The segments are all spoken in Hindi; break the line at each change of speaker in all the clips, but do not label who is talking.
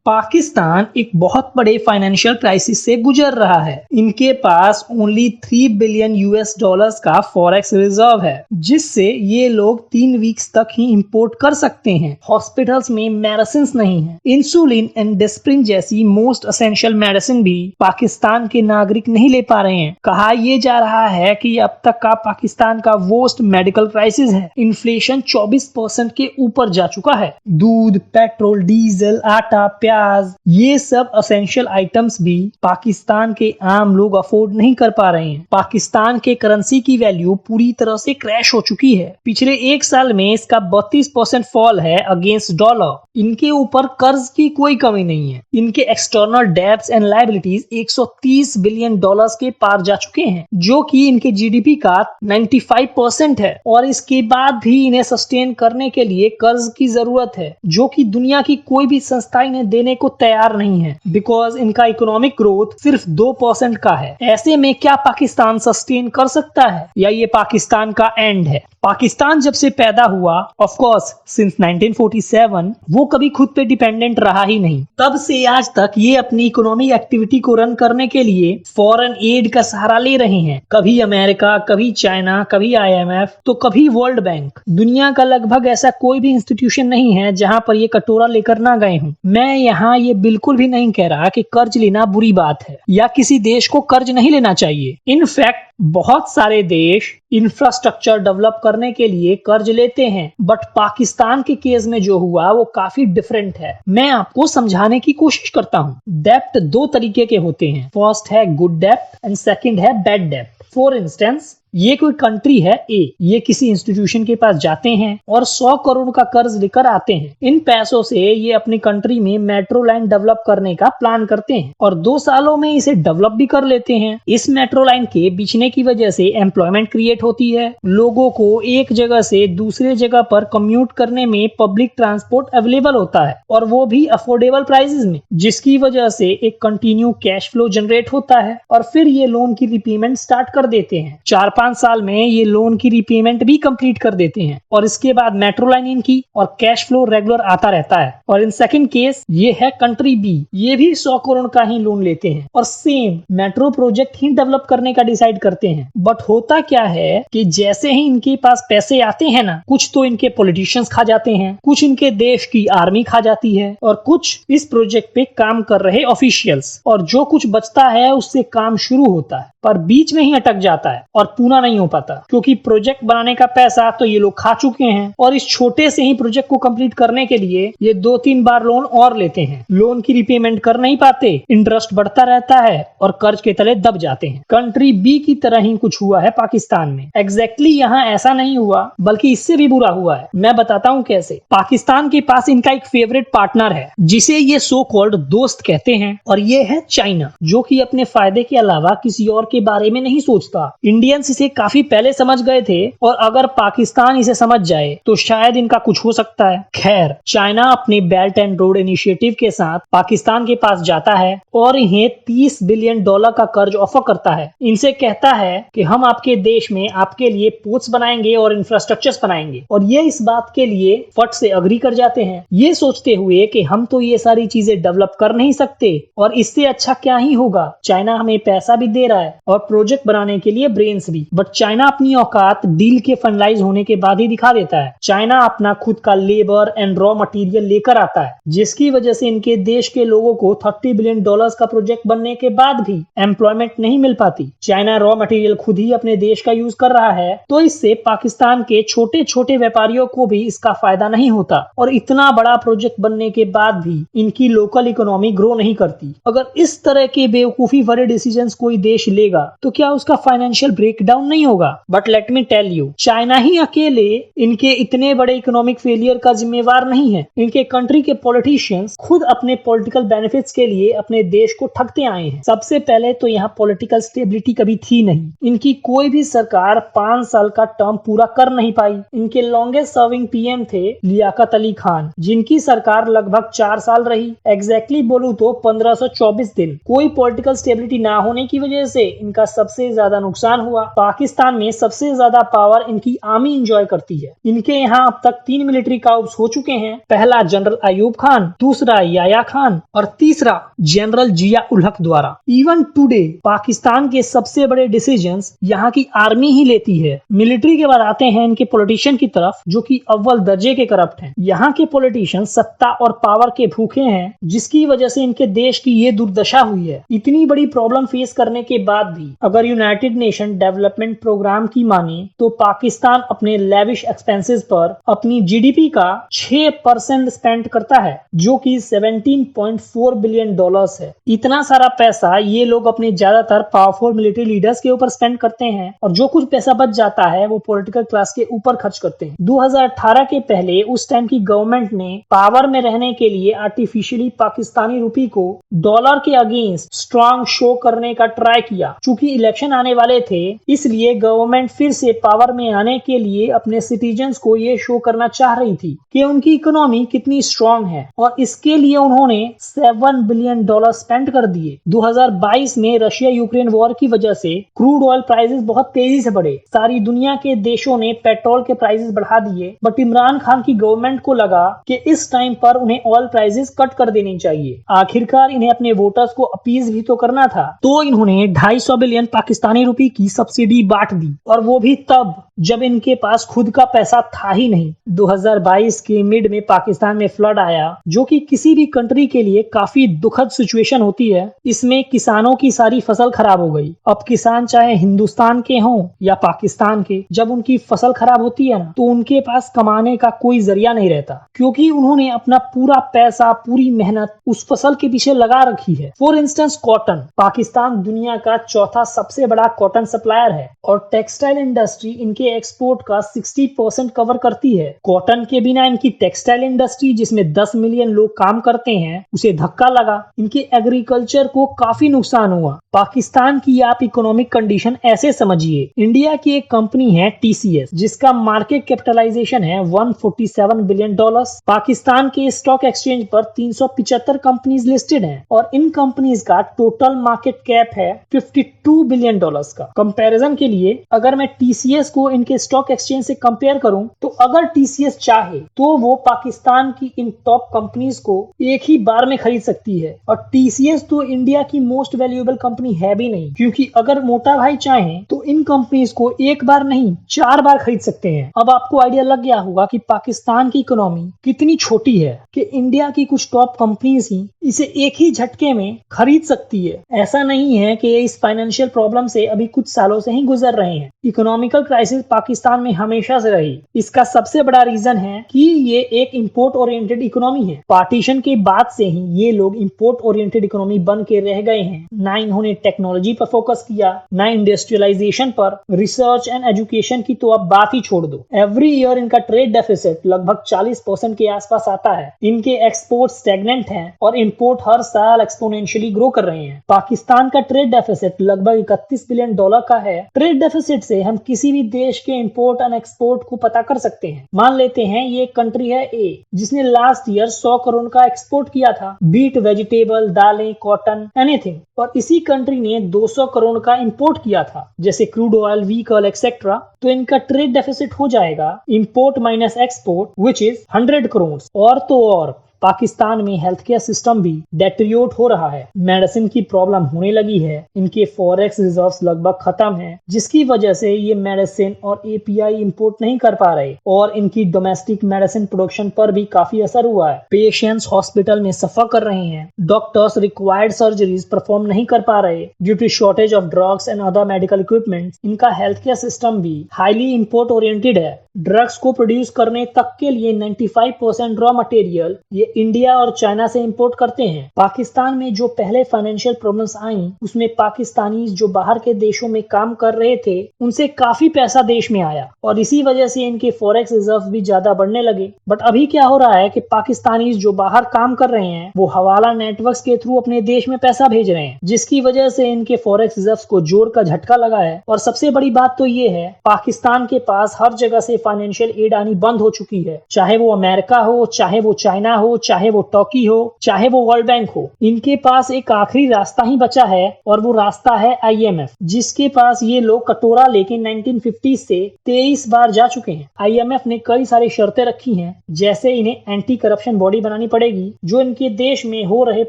पाकिस्तान एक बहुत बड़े फाइनेंशियल क्राइसिस से गुजर रहा है। इनके पास ओनली 3 बिलियन यूएस डॉलर्स का फॉरेक्स रिजर्व है, जिससे ये लोग 3 वीक्स तक ही इंपोर्ट कर सकते हैं। हॉस्पिटल्स में मेडिसिन नहीं है। इंसुलिन एंड डिस्प्रिन जैसी मोस्ट एसेंशियल मेडिसिन भी पाकिस्तान के नागरिक नहीं ले पा रहे हैं। कहा यह जा रहा है कि अब तक का पाकिस्तान का वर्स्ट मेडिकल क्राइसिस है। इन्फ्लेशन 24% के ऊपर जा चुका है। दूध, पेट्रोल, डीजल, आटा, प्याज, ये सब एसेंशियल आइटम्स भी पाकिस्तान के आम लोग अफोर्ड नहीं कर पा रहे हैं। पाकिस्तान के करेंसी की वैल्यू पूरी तरह से क्रैश हो चुकी है। पिछले एक साल में इसका 32% फॉल है अगेंस्ट डॉलर। इनके ऊपर कर्ज की कोई कमी नहीं है। इनके external debts and liabilities 130 billion dollars के पार जा चुके हैं, जो कि इनके जीडीपी का 95% है। और इसके बाद भी इन्हें सस्टेन करने के लिए कर्ज की जरूरत है, जो कि दुनिया की कोई भी संस्था इन्हें देने को तैयार नहीं है, बिकॉज इनका इकोनॉमिक ग्रोथ सिर्फ 2% का है। ऐसे में क्या पाकिस्तान सस्टेन कर सकता है, या ये पाकिस्तान का एंड है? पाकिस्तान जब से पैदा हुआ, ऑफ कोर्स सिंस 1947, वो कभी खुद पे डिपेंडेंट रहा ही नहीं। तब से आज तक ये अपनी इकोनॉमिक एक्टिविटी को रन करने के लिए फॉरेन एड का सहारा ले रहे हैं। कभी अमेरिका, कभी चाइना, कभी IMF, तो कभी वर्ल्ड बैंक। दुनिया का लगभग ऐसा कोई भी इंस्टीट्यूशन नहीं है जहां पर ये कटोरा लेकर ना गए हों। मैं यहाँ ये बिल्कुल भी नहीं कह रहा कि कर्ज लेना बुरी बात है या किसी देश को कर्ज नहीं लेना चाहिए। इनफैक्ट बहुत सारे देश इंफ्रास्ट्रक्चर डेवलप करने के लिए कर्ज लेते हैं, बट पाकिस्तान के केस में जो हुआ वो काफी डिफरेंट है। मैं आपको समझाने की कोशिश करता हूँ। डेप्ट 2 तरीके के होते हैं। फर्स्ट है गुड डेप्ट एंड सेकंड है बैड डेप्ट। फॉर इंस्टेंस, ये कोई कंट्री है ए, ये किसी इंस्टीट्यूशन के पास जाते हैं और 100 करोड़ का कर्ज लेकर आते हैं। इन पैसों से ये अपनी कंट्री में मेट्रो लाइन डेवलप करने का प्लान करते हैं और 2 सालों में इसे डेवलप भी कर लेते हैं। इस मेट्रो लाइन के बिछने की वजह से एम्प्लॉयमेंट क्रिएट होती है। लोगों को एक जगह से दूसरे जगह पर कम्यूट करने में पब्लिक ट्रांसपोर्ट अवेलेबल होता है, और वो भी अफोर्डेबल प्राइसेस में, जिसकी वजह से एक कंटिन्यू कैश फ्लो जनरेट होता है। और फिर ये लोन की रिपेमेंट स्टार्ट कर देते हैं। 4-5 साल में ये लोन की रिपेमेंट भी कंप्लीट कर देते हैं, और इसके बाद मेट्रो लाइन इनकी और कैश फ्लो रेगुलर आता रहता है। और इन सेकंड केस ये है कंट्री बी, ये भी 100 करोड़ का ही लोन लेते हैं और सेम मेट्रो प्रोजेक्ट ही डेवलप करने का डिसाइड करते हैं। बट होता क्या है कि जैसे ही इनके पास पैसे आते हैं ना, कुछ तो इनके पॉलिटिशियंस खा जाते हैं, कुछ इनके देश की आर्मी खा जाती है, और कुछ इस प्रोजेक्ट पे काम कर रहे ऑफिशियल्स। और जो कुछ बचता है उससे काम शुरू होता है, पर बीच में ही अटक जाता है और पूरा नहीं हो पाता, क्योंकि प्रोजेक्ट बनाने का पैसा तो ये लोग खा चुके हैं। और इस छोटे से ही प्रोजेक्ट को कंप्लीट करने के लिए ये 2-3 बार लोन और लेते हैं। लोन की रिपेमेंट कर नहीं पाते, इंटरेस्ट बढ़ता रहता है और कर्ज के तले दब जाते हैं। कंट्री बी की तरह ही कुछ हुआ है पाकिस्तान में। एग्जैक्टली यहाँ ऐसा नहीं हुआ, बल्कि इससे भी बुरा हुआ है। मैं बताता हूँ कैसे। पाकिस्तान के पास इनका एक फेवरेट पार्टनर है, जिसे ये सो कॉल्ड दोस्त कहते हैं, और ये है चाइना, जो कि अपने फायदे के अलावा किसी और के बारे में नहीं सोचता। इंडियंस इसे काफी पहले समझ गए थे, और अगर पाकिस्तान इसे समझ जाए तो शायद इनका कुछ हो सकता है। खैर, चाइना अपने बेल्ट एंड रोड इनिशिएटिव के साथ पाकिस्तान के पास जाता है और इन्हें 30 बिलियन डॉलर का कर्ज ऑफर करता है। इनसे कहता है कि हम आपके देश में आपके लिए पोर्ट्स बनाएंगे और इंफ्रास्ट्रक्चर्स बनाएंगे, और ये इस बात के लिए फट से अग्री कर जाते हैं, ये सोचते हुए कि हम तो ये सारी चीजें डेवलप कर नहीं सकते, और इससे अच्छा क्या ही होगा, चाइना हमें पैसा भी दे रहा है और प्रोजेक्ट बनाने के लिए ब्रेन्स भी। बट चाइना अपनी औकात डील के फाइनलाइज होने के बाद ही दिखा देता है। चाइना अपना खुद का लेबर एंड रॉ मटेरियल लेकर आता है, जिसकी वजह से इनके देश के लोगों को 30 बिलियन डॉलर्स का प्रोजेक्ट बनने के बाद भी एम्प्लॉयमेंट नहीं मिल पाती। चाइना रॉ मटेरियल खुद ही अपने देश का यूज कर रहा है, तो इससे पाकिस्तान के छोटे छोटे व्यापारियों को भी इसका फायदा नहीं होता, और इतना बड़ा प्रोजेक्ट बनने के बाद भी इनकी लोकल इकोनॉमी ग्रो नहीं करती। अगर इस तरह के बेवकूफी भरे डिसीजंस कोई देश लेगा तो क्या उसका फाइनेंशियल ब्रेकडाउन नहीं होगा? But let me tell you, China ही अकेले इनके इतने बड़े इकोनॉमिक फेलियर का जिम्मेवार नहीं है। इनके कंट्री के पॉलिटिशियंस खुद अपने पॉलिटिकल बेनिफिट्स के लिए अपने देश को ठगते आए हैं। सबसे पहले तो यहाँ पॉलिटिकल स्टेबिलिटी कभी थी नहीं। इनकी कोई भी सरकार 5 साल का टर्म पूरा कर नहीं पाई। इनके लॉन्गेस्ट सर्विंग पीएम थे लियाकत अली खान, जिनकी सरकार लगभग 4 साल रही। एग्जैक्टली बोलूं तो 1524 दिन। कोई पॉलिटिकल स्टेबिलिटी ना होने की वजह से इनका सबसे ज्यादा नुकसान हुआ। पाकिस्तान में सबसे ज्यादा पावर इनकी आर्मी एंजॉय करती है। इनके यहाँ अब तक 3 मिलिट्री कॉर्प्स हो चुके हैं। पहला जनरल अयूब खान, दूसरा याया खान और तीसरा जनरल जिया उल हक द्वारा। इवन टुडे पाकिस्तान के सबसे बड़े डिसीजंस यहाँ की आर्मी ही लेती है। मिलिट्री के बाद आते हैं इनके पॉलिटिशियन की तरफ, जो कि अव्वल दर्जे के करप्ट हैं। यहाँ के पॉलिटिशियन सत्ता और पावर के भूखे हैं, जिसकी वजह से इनके देश की ये दुर्दशा हुई है। इतनी बड़ी प्रॉब्लम फेस करने के बाद भी अगर यूनाइटेड नेशन डेवलपमेंट प्रोग्राम की माने तो पाकिस्तान अपने लेविश एक्सपेंसेस पर अपनी जीडीपी का 6% स्पेंड करता है, जो कि 17.4 बिलियन डॉलर्स है। इतना सारा पैसा ये लोग अपने ज्यादातर पावरफुल मिलिट्री लीडर्स के ऊपर स्पेंड करते हैं और जो कुछ पैसा बच जाता है वो पॉलिटिकल क्लास के ऊपर खर्च करते हैं। 2018 के पहले उस टाइम की गवर्नमेंट ने पावर में रहने के लिए आर्टिफिशियली पाकिस्तानी रुपी को डॉलर के अगेंस्ट स्ट्रांग शो करने का ट्राई किया। चूंकि इलेक्शन आने वाले थे, इसलिए गवर्नमेंट फिर से पावर में आने के लिए अपने सिटीजन्स को ये शो करना चाह रही थी कि उनकी इकोनॉमी कितनी स्ट्रांग है, और इसके लिए उन्होंने 7 बिलियन डॉलर स्पेंड कर दिए। 2022 में रशिया यूक्रेन वॉर की वजह से क्रूड ऑयल प्राइसेस बहुत तेजी से बढ़े। सारी दुनिया के देशों ने पेट्रोल के प्राइसेस बढ़ा दिए, बट इमरान खान की गवर्नमेंट को लगा कि इस टाइम पर उन्हें ऑयल प्राइसेस कट कर देनी चाहिए। आखिरकार इन्हें अपने वोटर्स को अपीज भी तो करना था, तो इन्होंने 250 बिलियन पाकिस्तानी रुपए की सब्सिडी बांट दी, और वो भी तब जब इनके पास खुद का पैसा था ही नहीं। 2022 के मिड में पाकिस्तान में फ्लड आया, जो कि किसी भी कंट्री के लिए काफी दुखद सिचुएशन होती है। इसमें किसानों की सारी फसल खराब हो गई। अब किसान चाहे हिंदुस्तान के हों या पाकिस्तान के, जब उनकी फसल खराब होती है ना, तो उनके पास कमाने का कोई जरिया नहीं रहता, क्योंकि उन्होंने अपना पूरा पैसा, पूरी मेहनत उस फसल के पीछे लगा रखी है। फॉर इंस्टेंस कॉटन, पाकिस्तान दुनिया का चौथा सबसे बड़ा कॉटन सप्लायर है और टेक्सटाइल इंडस्ट्री इनके एक्सपोर्ट का 60% कवर करती है। कॉटन के बिना इनकी टेक्सटाइल इंडस्ट्री, जिसमें 10 मिलियन लोग काम करते हैं, उसे धक्का लगा। इनके एग्रीकल्चर को काफी नुकसान हुआ। पाकिस्तान की आप इकोनॉमिक कंडीशन ऐसे समझिए, इंडिया की एक कंपनी है टीसीएस, जिसका मार्केट कैपिटलाइजेशन है 147 बिलियन डॉलर्स। पाकिस्तान के स्टॉक एक्सचेंज पर 375 कंपनीज लिस्टेड हैं और इन कंपनीज का टोटल मार्केट कैप है 52 बिलियन डॉलर्स का। कंपैरिजन के लिए अगर मैं टीसीएस को इनके स्टॉक एक्सचेंज से कंपेयर करूं, तो अगर टीसीएस चाहे तो वो पाकिस्तान की इन टॉप कंपनीज को एक ही बार में खरीद सकती है, और टीसीएस तो इंडिया की मोस्ट वैल्यूएबल कंपनी है भी नहीं, क्योंकि अगर मोटा भाई चाहे तो इन कंपनीज को एक बार नहीं 4 बार खरीद सकते हैं। अब आपको आइडिया लग गया होगा कि पाकिस्तान की इकोनॉमी कितनी छोटी है कि इंडिया की कुछ टॉप कंपनीज ही इसे एक ही झटके में खरीद सकती है। ऐसा नहीं है कि इस फाइनेंशियल प्रॉब्लम से अभी कुछ सालों से ही गुजर रहे हैं। इकोनॉमिकल क्राइसिस पाकिस्तान में हमेशा से रही। इसका सबसे बड़ा रीजन है कि ये एक इंपोर्ट ओरिएंटेड इकोनॉमी है। पार्टीशन के बाद से ही ये लोग इंपोर्ट ओरिएंटेड इकोनॉमी बन के रह गए हैं। ना इन्होंने टेक्नोलॉजी पर फोकस किया, ना इंडस्ट्रियलाइजेशन पर। रिसर्च एंड एजुकेशन की तो अब बात ही छोड़ दो। एवरी ईयर इनका ट्रेड डेफिसिट लगभग 40% के आसपास आता है। इनके एक्सपोर्ट स्टैग्नेंट हैं और इंपोर्ट हर साल एक्सपोनेंशियली ग्रो कर रहे हैं। पाकिस्तान का ट्रेड डेफिसिट लगभग 31 बिलियन डॉलर का है। ट्रेड डेफिसिट से हम किसी भी देश के इंपोर्ट एंड एक्सपोर्ट को पता कर सकते हैं। मान लेते हैं ये कंट्री है ए, जिसने लास्ट ईयर 100 करोड़ का एक्सपोर्ट किया था, बीट वेजिटेबल, दालें, कॉटन, एनीथिंग, और इसी कंट्री ने 200 करोड़ का इंपोर्ट किया था, जैसे क्रूड ऑयल, व्हीकल एक्सेट्रा। तो इनका ट्रेड डेफिसिट हो जाएगा import minus export, which is 100 crore. और तो और पाकिस्तान में हेल्थ केयर सिस्टम भी डेटेरियोरेट हो रहा है। मेडिसिन की प्रॉब्लम होने लगी है। इनके फॉरेक्स रिजर्व्स लगभग खत्म हैं, जिसकी वजह से ये मेडिसिन और एपीआई इंपोर्ट नहीं कर पा रहे, और इनकी डोमेस्टिक मेडिसिन प्रोडक्शन पर भी काफी असर हुआ है। पेशेंट्स हॉस्पिटल में सफर कर रहे हैं। डॉक्टर्स रिक्वायर्ड सर्जरीज परफॉर्म नहीं कर पा रहे due to shortage of drugs and other medical equipment. इनका हेल्थ केयर सिस्टम भी हाईली इंपोर्ट ओरिएंटेड है। ड्रग्स को प्रोड्यूस करने तक के लिए 95% रॉ मटेरियल ये इंडिया और चाइना से इंपोर्ट करते हैं। पाकिस्तान में जो पहले फाइनेंशियल प्रॉब्लम्स आई, उसमें पाकिस्तानी जो बाहर के देशों में काम कर रहे थे, उनसे काफी पैसा देश में आया, और इसी वजह से इनके फॉरेक्स रिजर्व भी ज्यादा बढ़ने लगे। बट अभी क्या हो रहा है कि पाकिस्तानी जो बाहर काम कर रहे हैं, वो हवाला नेटवर्क्स के थ्रू अपने देश में पैसा भेज रहे हैं, जिसकी वजह से इनके फॉरेक्स रिजर्व को जोड़ का झटका लगा है। और सबसे बड़ी बात तो ये है, पाकिस्तान के पास हर जगह से फाइनेंशियल एड आनी बंद हो चुकी है, चाहे वो अमेरिका हो, चाहे वो चाइना हो, चाहे वो टर्की हो, चाहे वो वर्ल्ड बैंक हो। इनके पास एक आखिरी रास्ता ही बचा है और वो रास्ता है IMF, जिसके पास ये लोग कटोरा लेके 1950 से 23 बार जा चुके हैं। IMF ने कई सारी शर्तें रखी हैं, जैसे इन्हें एंटी करप्शन बॉडी बनानी पड़ेगी जो इनके देश में हो रहे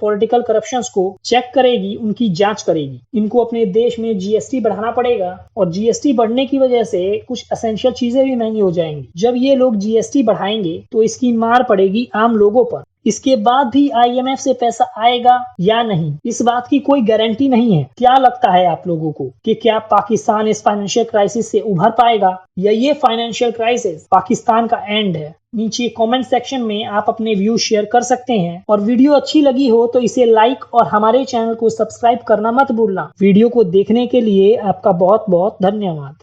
पॉलिटिकल करप्शंस को चेक करेगी, उनकी जांच करेगी। इनको अपने देश में GST बढ़ाना पड़ेगा और GST बढ़ने की वजह से कुछ एसेंशियल चीजें भी महंगी हो जाएंगी। जब ये लोग GST बढ़ाएंगे तो इसकी मार पड़ेगी आम लोगों पर। इसके बाद भी IMF से पैसा आएगा या नहीं, इस बात की कोई गारंटी नहीं है। क्या लगता है आप लोगों को कि क्या पाकिस्तान इस फाइनेंशियल क्राइसिस से उभर पाएगा या ये फाइनेंशियल क्राइसिस पाकिस्तान का एंड है? नीचे कमेंट सेक्शन में आप अपने व्यू शेयर कर सकते हैं और वीडियो अच्छी लगी हो तो इसे लाइक और हमारे चैनल को सब्सक्राइब करना मत भूलना। वीडियो को देखने के लिए आपका बहुत बहुत धन्यवाद।